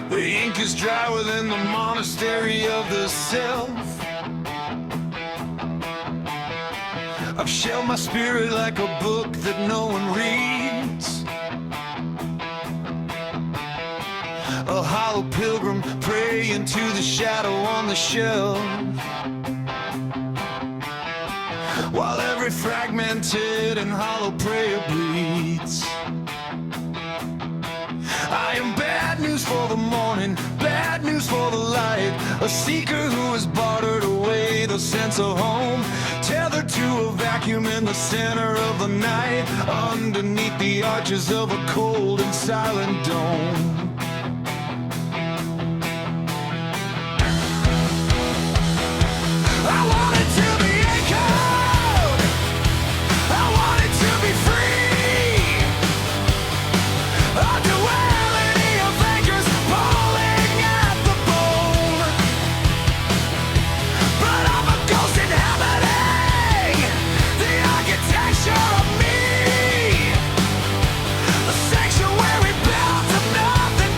The ink is dry within the monastery of the self. I've shelved my spirit like a book that no one reads. A hollow pilgrim praying to the shadow on the shelf, while every fragmented and hollow prayer bleeds. I am bad news for the morning, bad news for the light. A seeker who has bartered away the sense of home, tethered to a vacuum in the center of the night, underneath the arches of a cold and silent dome. I wanted to be anchored, I wanted to be free. A duality of anchors pulling at the bone. But I'm a ghost inhabiting the architecture of me, a sanctuary built of nothing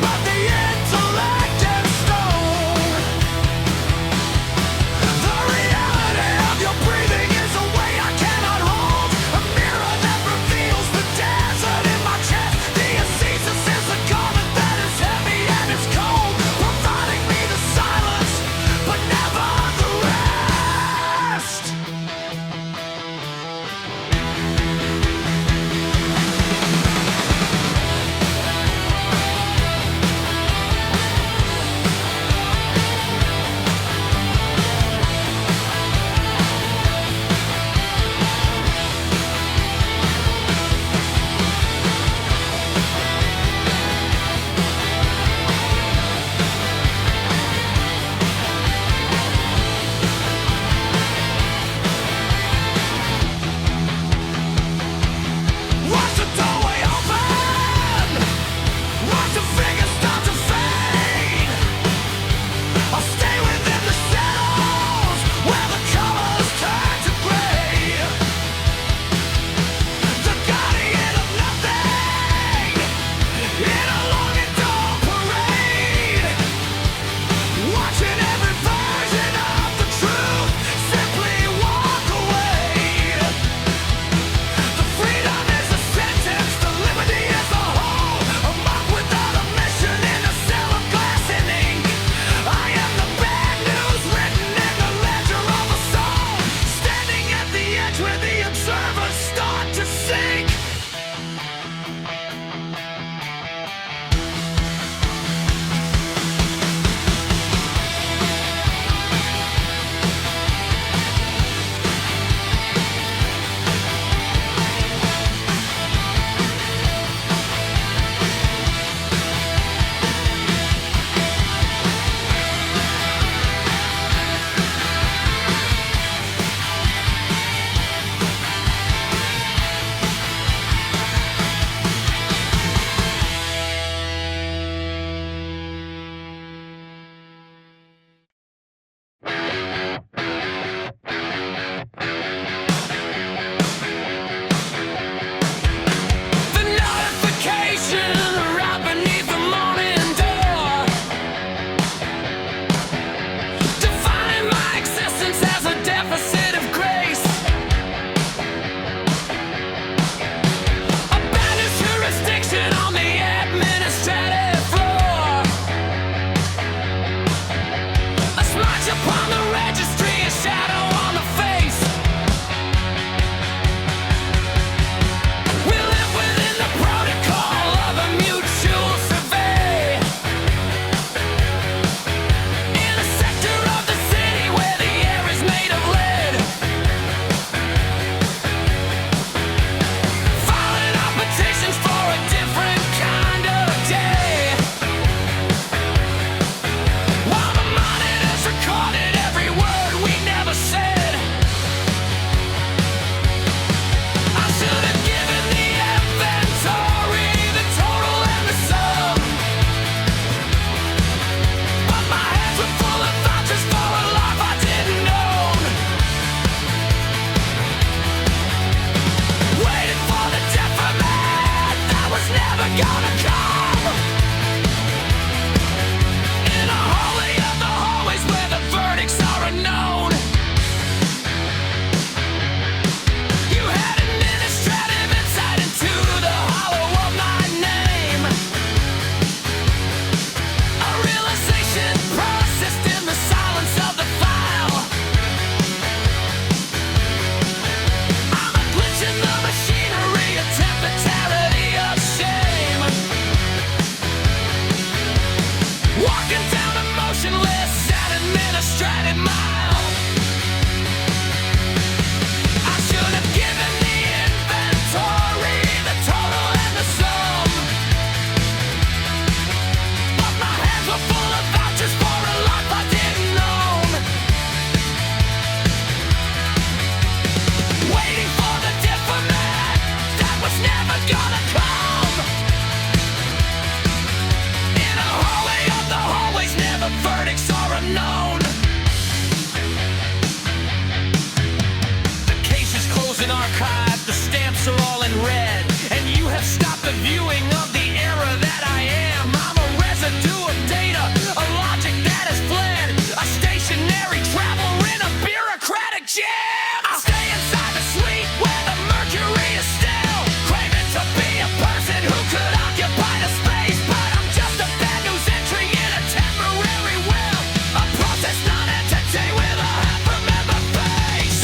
never gonna come. In a holy of the hallways where the verdicts are unknown. You had administrative insight into the hollow of my name. A realization processed in the silence of the file. I'm a glitch in the machinery, a temporality of shame. Walking down a motionless and administrative mile. I should have given the inventory, the total and the sum. But my hands were full of vouchers for a life I didn't own. Waiting for the diplomat that was never gonna come. In a hallway of the hallways, never verdicts are unknown. The case is closed and archived, the stamps are all in red, and you have stopped the viewing of the era that I am. I'm a residue of data, a logic that has fled, a stationary traveler in a bureaucratic jam. I stay inside the suite where the mercury is still, craving to be a person who could occupy the space, but I'm just a bad news entry in a temporary will, a process non-entity with a half-remembered face.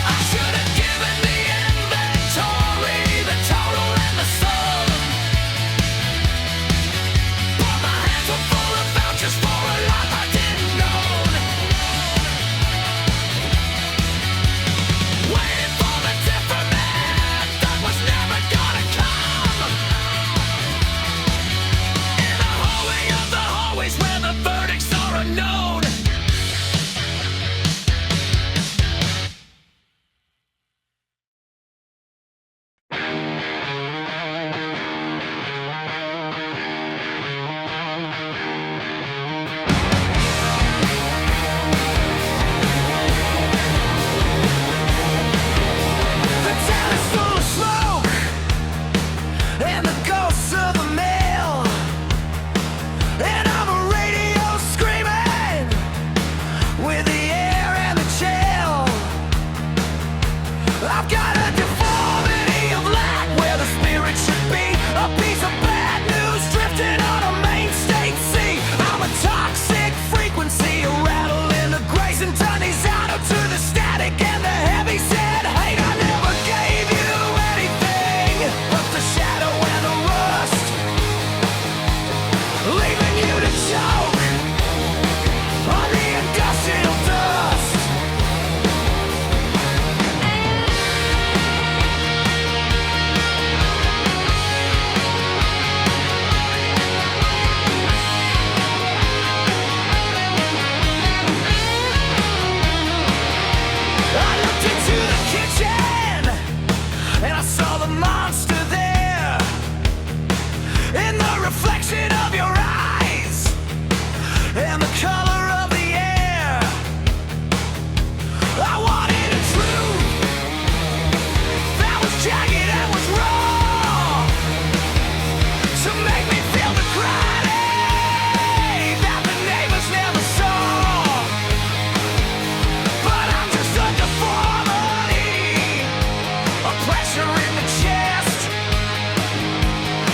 I should have given the inventory, the total and the sum. But my hands were full of vouchers for a life I didn't own. Waiting for the diplomat that was never gonna come. In the hallway of the hallways where the verdicts are unknown. The town is full of smoke and the ghosts of the mail, and I'm a radio screaming with the air and the chill. I've got a deformity of lack where the spirit should be, a piece of bad news drifting on a main state sea. I'm a toxic frequency, a rattle in the grace and turn these auto to the static and the heavy said hate. I never gave you anything but the shadow and the rust, leaving you to choke on the industrial dust. I looked into the kitchen and I saw the monster there in the reflection of your eyes and the color of the air. I wanted a truth that was jagged and was raw, to make me feel the gravity that the neighbors never saw. But I'm just a deformity, a pressure in the chest,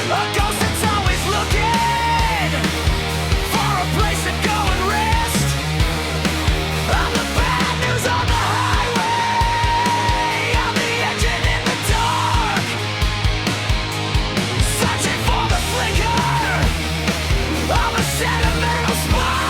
a ghost that's always looking for a place to go and rest. I'm the bad news on the highway, I'm the engine in the dark, searching for the flicker of a sentimental spark.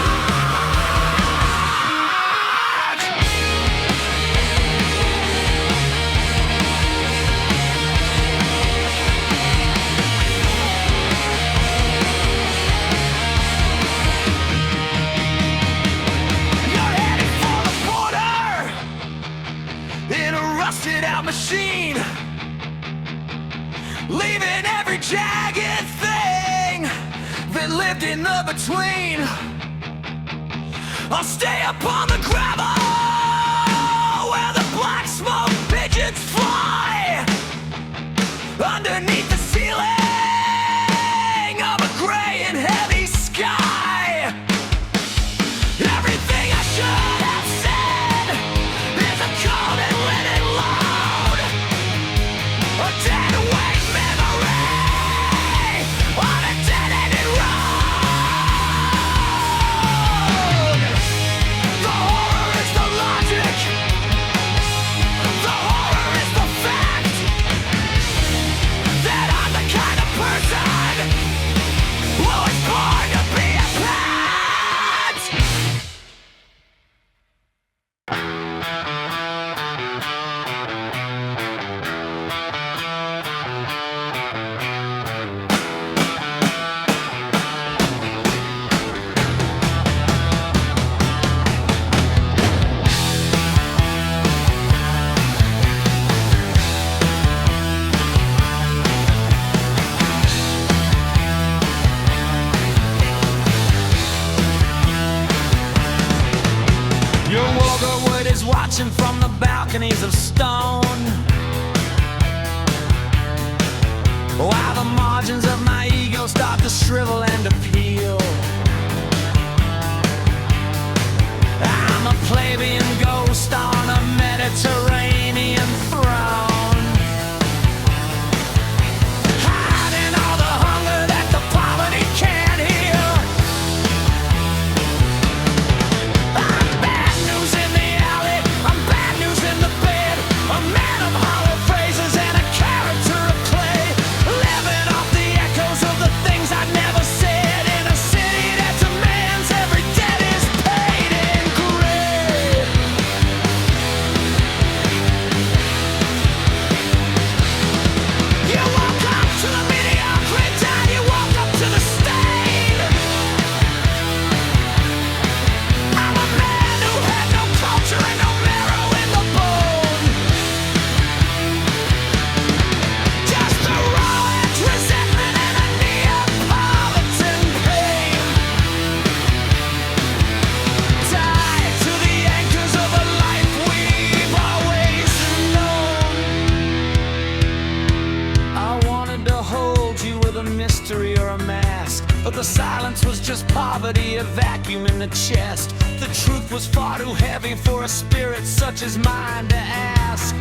You're heading for the border in a rusted out machine, leaving every jagged thing lived in the between. I'll stay up on the gravel where the black smoke pigeons fly, underneath the ceiling of a gray and heavy sky. Everything I should have said is a cold and linen load, a dead weight memory on a dead-ended road. The horror is the logic, the horror is the fact that I'm the kind of person who was born to be a pet. Your Walkerwood is watching from the balconies of stone, while the margins of my ego start to shrivel and to peel. I'm a plebeian ghost on a Mediterranean throne, hiding all the hunger that the poverty can't heal. I'm bad news in the alley, I'm bad news in the bed, a man of hollow phrases and a character of clay, living off the echoes of the things I never said, in a city that demands every debt is paid in gray. You woke up to the mediocrity, you woke up to the stain. I'm a man who had no culture and no marrow in the bone, just a raw edge resentment and a Neapolitan pain, tied to the anchors of a life we've always known. I wanted to hold you with a mystery or a mask, but the silence was just poverty, a vacuum in the chest. The truth was far too heavy for a spirit such as mine to ask.